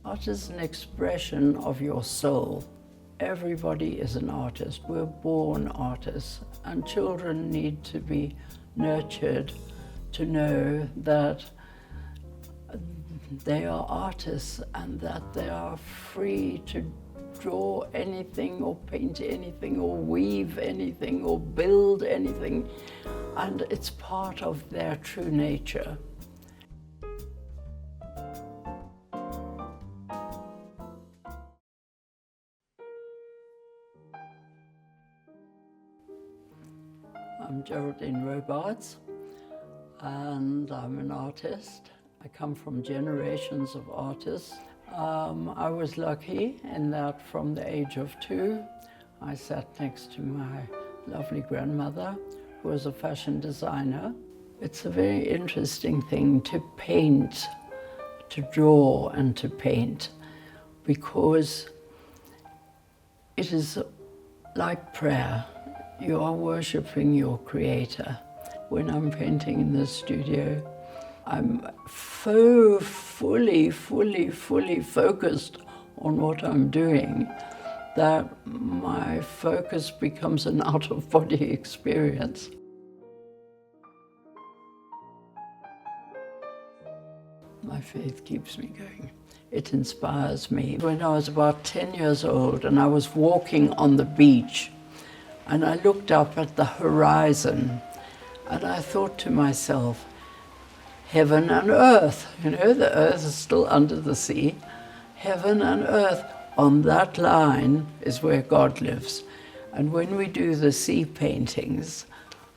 Art is an expression of your soul. Everybody is an artist. We're born artists, and children need to be nurtured to know that they are artists and that they are free to draw anything or paint anything or weave anything or build anything, and it's part of their true nature. I'm Geraldine Robarts, and I'm an artist. I come from generations of artists. I was lucky in that from the age of 2, I sat next to my lovely grandmother, who was a fashion designer. It's a very interesting thing to paint, to draw and to paint, because it is like prayer. You are worshipping your creator. When I'm painting in the studio, I'm fully focused on what I'm doing, that my focus becomes an out-of-body experience. My faith keeps me going. It inspires me. When I was about 10 years old and I was walking on the beach, and I looked up at the horizon and I thought to myself, heaven and earth, you know, the earth is still under the sea. Heaven and earth, on that line is where God lives. And when we do the sea paintings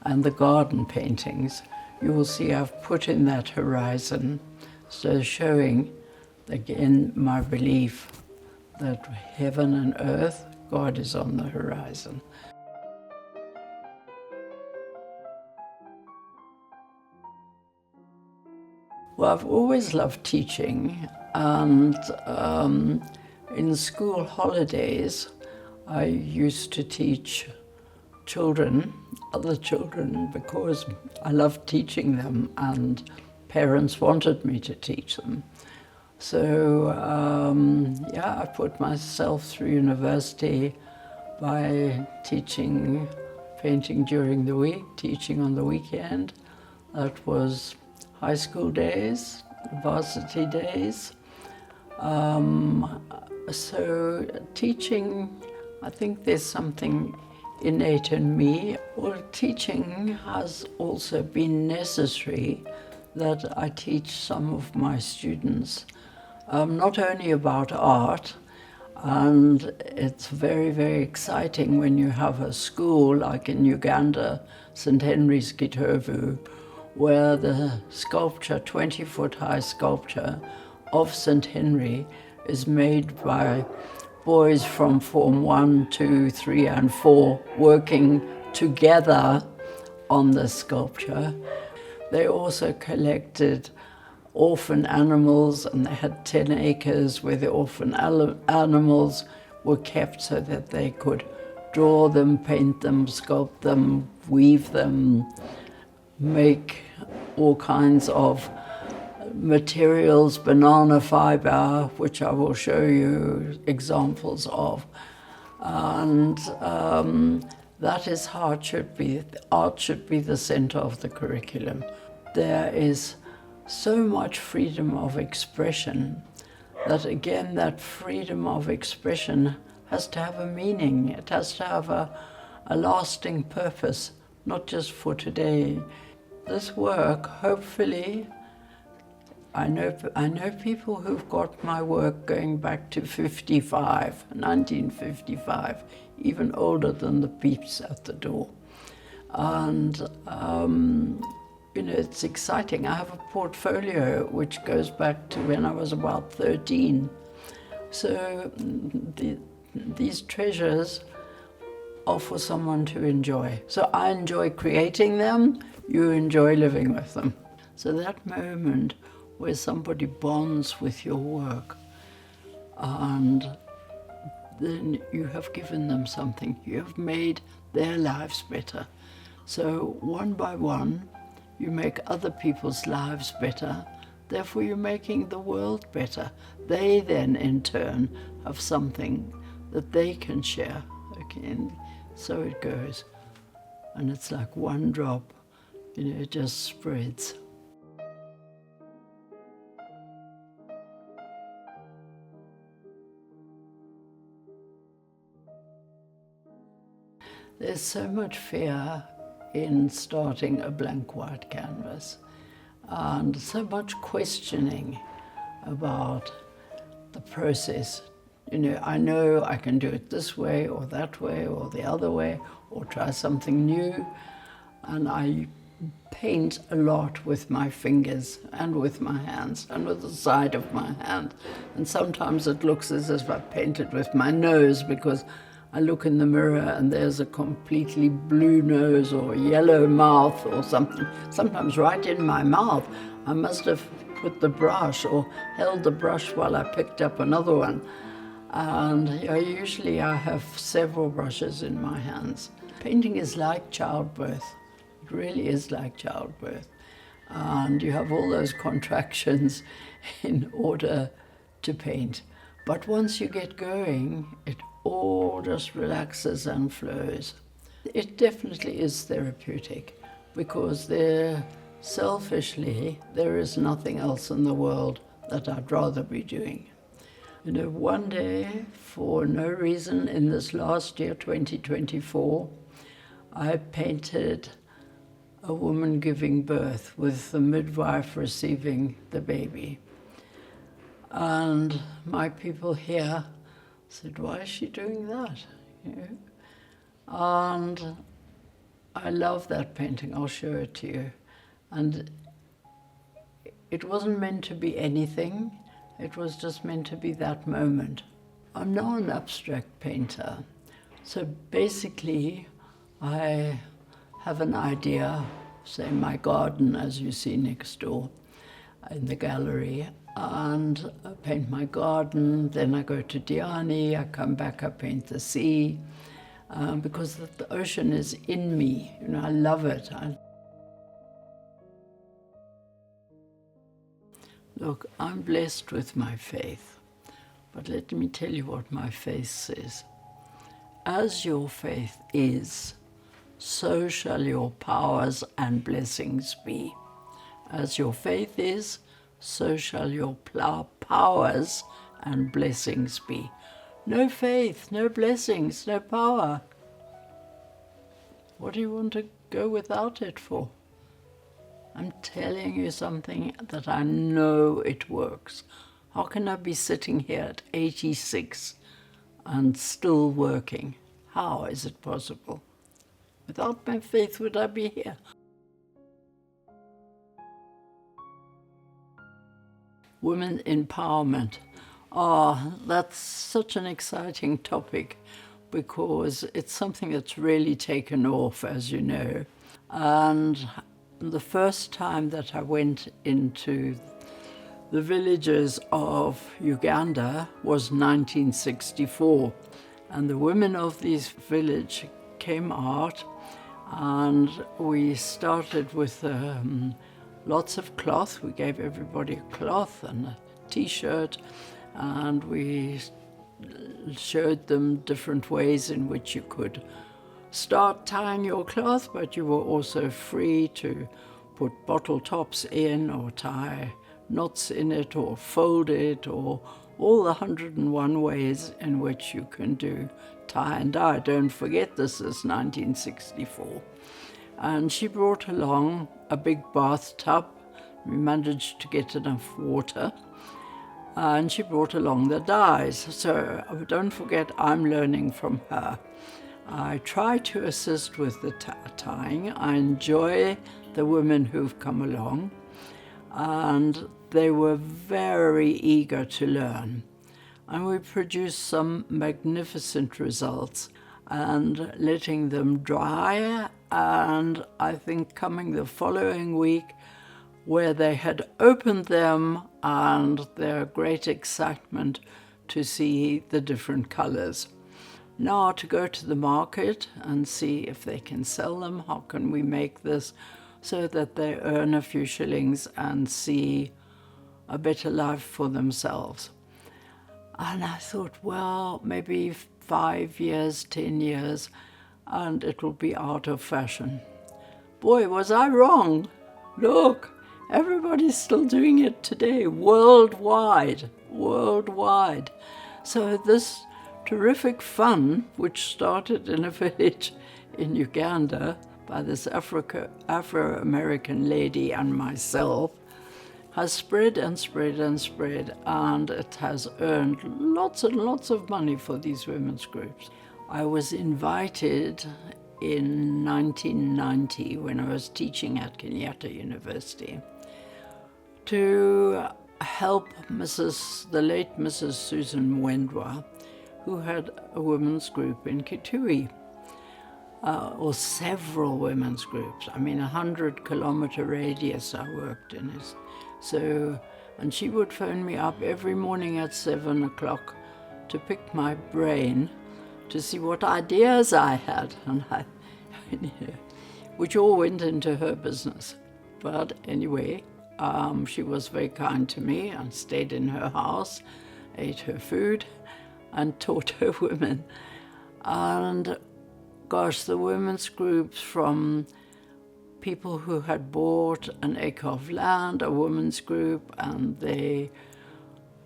and the garden paintings, you will see I've put in that horizon, so showing again my belief that heaven and earth, God is on the horizon. Well, I've always loved teaching, and in school holidays, I used to teach children, other children, because I loved teaching them, and parents wanted me to teach them. So, yeah, I put myself through university by teaching painting during the week, teaching on the weekend. That was high school days, varsity days. So teaching, I think there's something innate in me. Well, teaching has also been necessary, that I teach some of my students, not only about art, and it's very exciting when you have a school like in Uganda, St. Henry's Kitovu, where the sculpture, 20-foot high sculpture of St. Henry is made by boys from Form 1, 2, 3 and 4 working together on the sculpture. They also collected orphan animals, and they had 10 acres where the orphan animals were kept so that they could draw them, paint them, sculpt them, weave them, make all kinds of materials, banana fiber, which I will show you examples of. And that is how it should be. Art should be the center of the curriculum. There is so much freedom of expression that, again, that freedom of expression has to have a meaning. It has to have a lasting purpose, not just for today. This work, hopefully, I know people who've got my work going back to 1955, even older than the peeps at the door. And, you know, it's exciting. I have a portfolio which goes back to when I was about 13. So these treasures are for someone to enjoy. So I enjoy creating them, you enjoy living with them. So that moment where somebody bonds with your work, and then you have given them something, you have made their lives better. So one by one, you make other people's lives better, therefore you're making the world better. They then in turn have something that they can share. Okay, and so it goes. And it's like one drop, it just spreads. There's so much fear in starting a blank white canvas, and so much questioning about the process. I know I can do it this way or that way or the other way, or try something new. And I paint a lot with my fingers and with my hands and with the side of my hand. And sometimes it looks as if I painted with my nose, because I look in the mirror and there's a completely blue nose or yellow mouth or something. Sometimes right in my mouth. I must have put the brush or held the brush while I picked up another one. And usually I have several brushes in my hands. Painting is like childbirth. It really is like childbirth. And you have all those contractions in order to paint. But once you get going, it all just relaxes and flows. It definitely is therapeutic, because selfishly, there is nothing else in the world that I'd rather be doing. One day, for no reason, in this last year, 2024, I painted a woman giving birth with the midwife receiving the baby. And my people here said, why is she doing that? And I love that painting. I'll show it to you. And it wasn't meant to be anything. It was just meant to be that moment. I'm now an abstract painter. So basically, I have an idea, say my garden, as you see next door in the gallery, and I paint my garden, then I go to Diani, I come back, I paint the sea, because the ocean is in me. I love it. Look, I'm blessed with my faith, but let me tell you what my faith says. As your faith is, so shall your powers and blessings be. As your faith is, so shall your powers and blessings be. No faith, no blessings, no power. What do you want to go without it for? I'm telling you something that I know it works. How can I be sitting here at 86 and still working? How is it possible? Without my faith, would I be here? Women empowerment. That's such an exciting topic, because it's something that's really taken off, as you know. And the first time that I went into the villages of Uganda was 1964. And the women of this village came out, and we started with lots of cloth. We gave everybody a cloth and a t-shirt, and we showed them different ways in which you could start tying your cloth, but you were also free to put bottle tops in or tie knots in it or fold it, or all the 101 ways in which you can do tie and dye. Don't forget, this is 1964. And she brought along a big bathtub. We managed to get enough water. And she brought along the dyes. So don't forget, I'm learning from her. I try to assist with the tying. I enjoy the women who've come along, and they were very eager to learn. And we produced some magnificent results, and letting them dry, and I think coming the following week, where they had opened them, and their great excitement to see the different colors. Now to go to the market and see if they can sell them. How can we make this so that they earn a few shillings and see a better life for themselves. And I thought, well, maybe 5 years, 10 years, and it will be out of fashion. Boy, was I wrong. Look, everybody's still doing it today, worldwide. So this terrific fun, which started in a village in Uganda by this Afro-American lady and myself, has spread and spread and spread, and it has earned lots and lots of money for these women's groups. I was invited in 1990, when I was teaching at Kenyatta University, to help the late Mrs. Susan Mwendwa, who had a women's group in Kitui, or several women's groups. I mean, 100-kilometer radius I worked in it. So, and she would phone me up every morning at 7 o'clock to pick my brain to see what ideas I had, and which all went into her business. But anyway, she was very kind to me and stayed in her house, ate her food, and taught her women. And gosh, the women's groups, from people who had bought an acre of land, a women's group, and they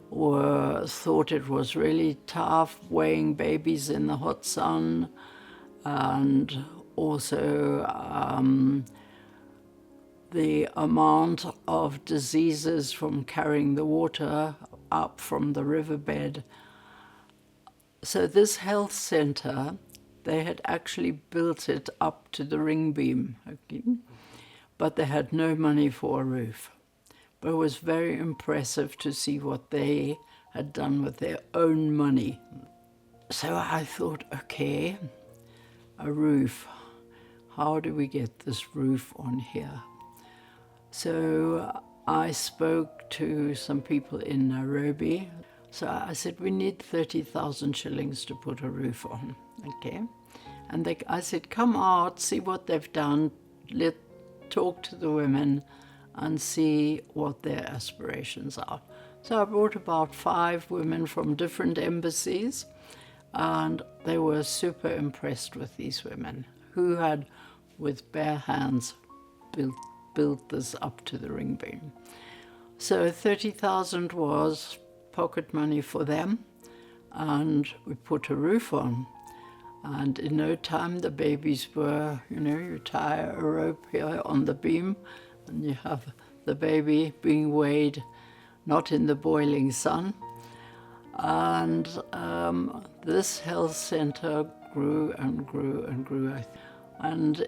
thought it was really tough weighing babies in the hot sun, and also the amount of diseases from carrying the water up from the riverbed. So this health center, they had actually built it up to the ring beam, okay? But they had no money for a roof. But it was very impressive to see what they had done with their own money. So I thought, okay, a roof. How do we get this roof on here? So I spoke to some people in Nairobi. So I said, we need 30,000 shillings to put a roof on, okay? And I said, come out, see what they've done, talk to the women and see what their aspirations are. So I brought about 5 women from different embassies, and they were super impressed with these women who had, with bare hands, built this up to the ring beam. So 30,000 was pocket money for them, and we put a roof on. And in no time, the babies were, you tie a rope here on the beam, and you have the baby being weighed not in the boiling sun. And this health center grew and grew and grew. And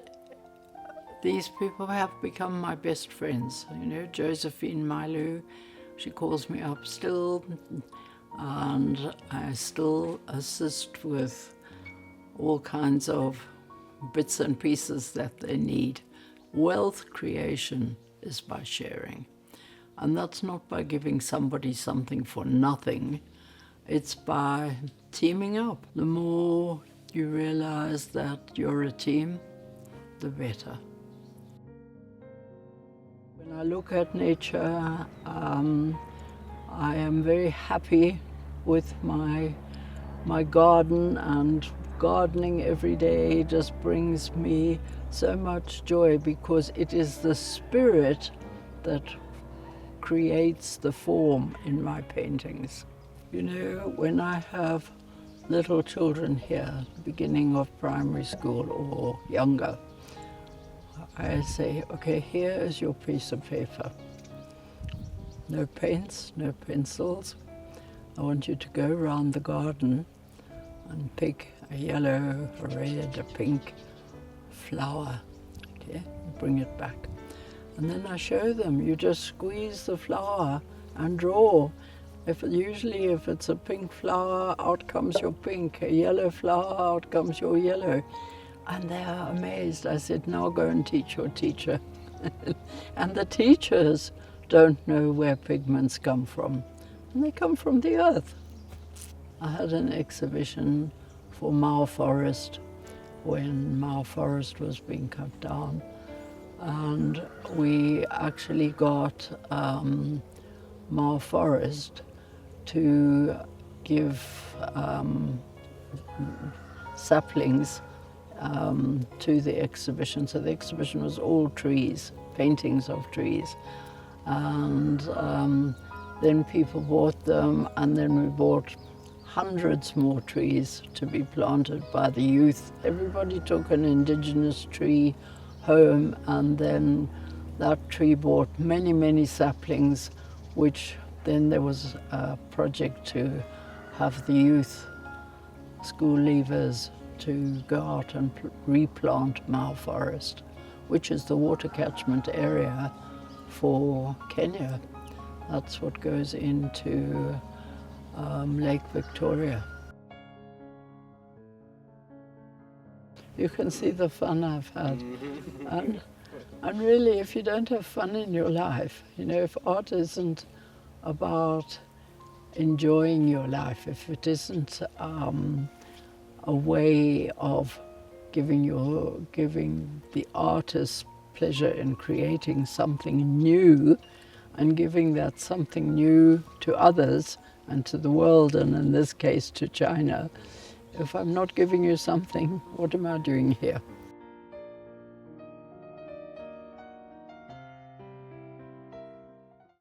these people have become my best friends. Josephine Mailu, she calls me up still, and I still assist with all kinds of bits and pieces that they need. Wealth creation is by sharing. And that's not by giving somebody something for nothing. It's by teaming up. The more you realize that you're a team, the better. When I look at nature, I am very happy with my garden, and gardening every day just brings me so much joy, because it is the spirit that creates the form in my paintings. When I have little children here, beginning of primary school or younger, I say, okay, here is your piece of paper. No paints, no pencils. I want you to go around the garden and pick a yellow, a red, a pink flower, okay, bring it back. And then I show them, you just squeeze the flower and draw. Usually if it's a pink flower, out comes your pink, a yellow flower, out comes your yellow. And they are amazed. I said, now go and teach your teacher. And the teachers don't know where pigments come from. And they come from the earth. I had an exhibition for Mao Forest when Mao Forest was being cut down. And we actually got Mao Forest to give saplings to the exhibition. So the exhibition was all trees, paintings of trees. And then people bought them, and then we bought hundreds more trees to be planted by the youth. Everybody took an indigenous tree home, and then that tree brought many, many saplings, which then there was a project to have the youth, school leavers, to go out and replant Mao Forest, which is the water catchment area for Kenya. That's what goes into Lake Victoria. You can see the fun I've had. And really, if you don't have fun in your life, you know, if art isn't about enjoying your life, if it isn't a way of giving the artist pleasure in creating something new and giving that something new to others and to the world, and in this case to China. If I'm not giving you something, what am I doing here?